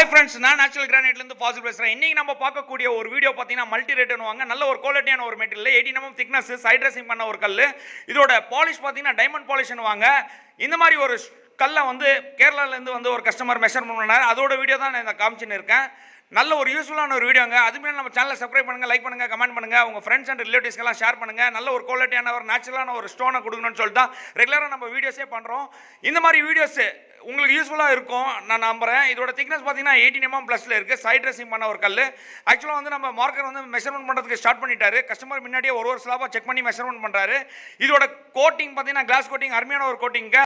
Hi friends, நான் natural கிரானைட்ல இருந்து possible பேசுறேன். இன்னைக்கு நம்ம பார்க்கக்கூடிய ஒரு வீடியோ பாத்தீங்கன்னா மல்டி ரேட்னுவாங்க. நல்ல ஒரு குவாலிட்டியான ஒரு material 18 mm thickness side dressing பண்ண ஒரு கல்லு. இதோட பாலிஷ் பாத்தீங்கன்னா டைமண்ட் பாலிஷ்னுவாங்க. இந்த மாதிரி ஒரு கல்லை வந்து கேரளால இருந்து வந்து ஒரு கஸ்டமர் மெஷர்மென்ட் பண்ணாரு. அதோட வீடியோ தான் நான் காமிச்சின்னு இருக்கேன். நல்ல ஒரு யூஸ்ஃபுல்லான ஒரு வீடியோங்க. அதுமே நம்ம சேனலை சப்ஸ்கிரைப் பண்ணுங்க, லைக் பண்ணுங்க, கமெண்ட் பண்ணுங்க, உங்க ஃப்ரெண்ட்ஸ் அண்ட் ரிலேட்டிவ்ஸ்க்கு எல்லாம் ஷேர் பண்ணுங்க. நல்ல ஒரு குவாலிட்டியான ஒரு நேச்சுரலான ஒரு ஸ்டோனை கொடுக்கணும்னு சொல்லிட்டு தான் ரெகுலரா நம்ம வீடியோஸே பண்றோம். இந்த மாதிரி வீடியோஸ் உங்களுக்கு யூஸ்ஃபுல்லாக இருக்கும் நான் நம்புறேன். இதோட திக்னஸ் பார்த்தீங்கன்னா 18 mm ப்ளஸில் இருக்குது. சைட் ட்ரெஸ்ஸிங் பண்ண ஒரு கல். ஆக்சுவலாக வந்து நம்ம மார்க்கர் வந்து மெஷர்மெண்ட் பண்ணுறதுக்கு ஸ்டார்ட் பண்ணிட்டாரு. கஸ்டமர் முன்னாடியே ஒரு ஸ்லாபாக செக் பண்ணி மெஷர்மெண்ட் பண்ணுறாரு. இதோட கோட்டிங் பார்த்தீங்கன்னா கிளாஸ் கோட்டிங், அருமையான ஒரு கோட்டிங்க.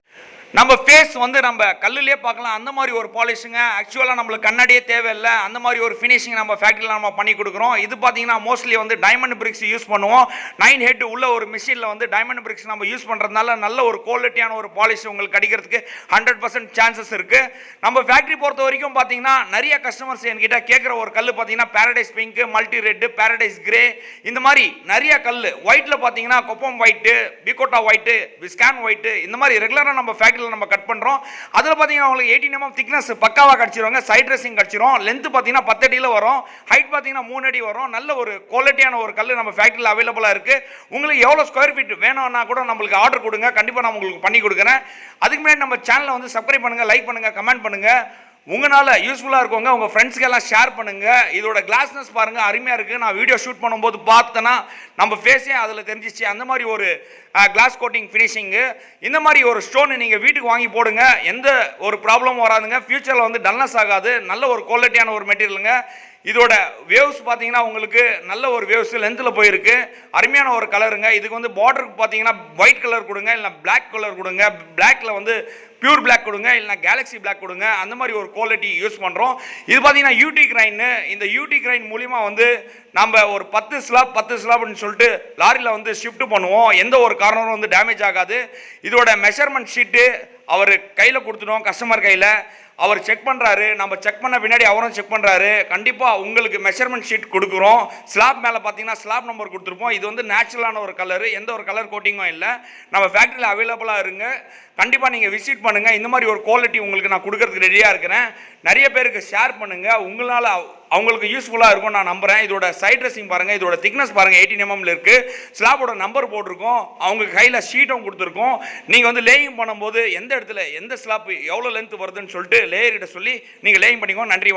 நம்ம ஃபேஸ் வந்து நம்ம கல்லுலேயே பார்க்கலாம். அந்த மாதிரி ஒரு பாலிஷுங்க. ஆக்சுவலாக நம்மளுக்கு கண்ணாடியே தேவையில்லை. அந்த மாதிரி ஒரு ஃபினிஷிங் நம்ம ஃபேக்ட்ரியில் நம்ம பண்ணி கொடுக்குறோம். இது பார்த்தீங்கன்னா மோஸ்ட்லி வந்து டைமண்ட் பிரிக்ஸ் யூஸ் பண்ணுவோம். 9 ஹெட் உள்ள ஒரு மிஷினில் வந்து டைமண்ட் பிரிக்ஸ் நம்ம யூஸ் பண்ணுறதுனால நல்ல ஒரு குவாலிட்டியான ஒரு பாலிஷ் உங்களுக்கு கிடைக்கிறதுக்கு 100% சான்சஸ் இருக்கு. நம்ம ஃபேக்டரி பொறுத்த வரைக்கும் பார்த்தீங்கன்னா நிறைய கஸ்டமர்ஸ் என்கிட்ட கேட்குற ஒரு கல் பார்த்தீங்கன்னா Paradise pink, multi red, Paradise grey, இந்த மாதிரி நிறைய கல். ஒயிட்ல பார்த்தீங்கன்னா கொப்பம் ஒயிட், பிகோட்டா ஒயிட், விஸ்கான் ஒயிட், இந்த மாதிரி ரெகுலராக நம்ம ஃபேக்டரியில் நம்ம கட் பண்ணுறோம். அதில் பார்த்தீங்கன்னா உங்களுக்கு 18 mm திக்னஸ் பக்காவாக கிடச்சிருவாங்க. சைட் ட்ரெஸ்ஸிங் கிடச்சிரும். லென்த் பார்த்தீங்கன்னா 10 அடியில் வரும். ஹைட் பார்த்தீங்கன்னா 3 அடி வரும். நல்ல ஒரு குவாலிட்டியான ஒரு கல் நம்ம ஃபேக்டரியில் அவைலபிளாக இருக்குது. உங்களுக்கு எவ்வளோ ஸ்கொயர் ஃபீட் வேணும்னா கூட நம்மளுக்கு ஆர்டர் கொடுங்க. கண்டிப்பாக நான் உங்களுக்கு பண்ணி கொடுக்குறேன். அதுக்கு முன்னாடி நம்ம சேனலை வந்து சப்ஸ்கிரைப் பண்ணுங்க, லைக் பண்ணுங்க, கமெண்ட் பண்ணுங்க. உங்களால் யூஸ்ஃபுல்லாக இருக்கவங்க உங்கள் ஃப்ரெண்ட்ஸ்க்கு எல்லாம் ஷேர் பண்ணுங்க. இதோட கிளாஸ்னஸ் பாருங்க, அருமையாக இருக்குது. நான் வீடியோ ஷூட் பண்ணும்போது பார்த்தேன்னா நம்ம ஃபேஸே அதில் தெரிஞ்சிச்சு. அந்த மாதிரி ஒரு கிளாஸ் கோட்டிங் ஃபினிஷிங்கு. இந்த மாதிரி ஒரு ஸ்டோன் நீங்கள் வீட்டுக்கு வாங்கி போடுங்க. எந்த ஒரு ப்ராப்ளமும் வராதுங்க. ஃபியூச்சரில் வந்து டல்னஸ் ஆகாது. நல்ல ஒரு குவாலிட்டியான ஒரு மெட்டீரியலுங்க. இதோட வேவ்ஸ் பார்த்தீங்கன்னா உங்களுக்கு நல்ல ஒரு வேவ்ஸ் லென்த்தில் போயிருக்கு. அருமையான ஒரு கலருங்க. இதுக்கு வந்து பார்டருக்கு பார்த்தீங்கன்னா ஒயிட் கலர் கொடுங்க, இல்லை பிளாக் கலர் கொடுங்க. பிளாக்ல வந்து பியூர் பிளாக் கொடுங்க, இல்லைனா கேலக்ஸி பிளாக் கொடுங்க. அந்த மாதிரி ஒரு குவாலிட்டி யூஸ் பண்ணுறோம். இது பார்த்தீங்கன்னா யூடி கிரைன். இந்த யூடி கிரைன் மூலிமா வந்து நம்ம ஒரு 10 ஸ்லாப்னு சொல்லிட்டு லாரியில் வந்து ஷிஃப்ட் பண்ணுவோம். எந்த ஒரு காரணமும் வந்து டேமேஜ் ஆகாது. இதோட மெஷர்மெண்ட் ஷீட்டு அவர் கையில் கொடுத்துட்டோம். கஸ்டமர் கையில் அவர் செக் பண்ணுறாரு. நம்ம செக் பண்ண பின்னாடி அவரும் செக் பண்ணுறாரு. கண்டிப்பாக உங்களுக்கு மெஷர்மெண்ட் ஷீட் கொடுக்குறோம். ஸ்லாப் மேலே பார்த்தீங்கன்னா ஸ்லாப் நம்பர் கொடுத்துருப்போம். இது வந்து நேச்சுரலான ஒரு கலரு. எந்த ஒரு கலர் கோட்டிங்கும் இல்லை. நம்ம ஃபேக்ட்ரியில் அவைலபிளாக இருங்க. கண்டிப்பாக நீங்கள் விசிட் பண்ணுங்கள். இந்த மாதிரி ஒரு குவாலிட்டி உங்களுக்கு நான் கொடுக்கறதுக்கு ரெடியாக இருக்கிறேன். நிறைய பேருக்கு ஷேர் பண்ணுங்கள். உங்களால் அவங்களுக்கு யூஸ்ஃபுல்லாக இருக்கும் நான் நம்புகிறேன். இதோட சைட் ட்ரெஸ்ஸிங் பாருங்கள். இதோட திக்னஸ் பாருங்கள், 18 mm இருக்குது. ஸ்லாபோட நம்பர் போட்டிருக்கோம். அவங்க கையில் ஷீட்டும் கொடுத்துருக்கோம். நீங்கள் வந்து லேயிங் பண்ணும்போது எந்த இடத்துல எந்த ஸ்லாப் எவ்வளோ லென்த் வருதுன்னு சொல்லிட்டு லேயர்கிட்ட சொல்லி நீங்கள் லேயிங் பண்ணிக்கோ. நன்றி.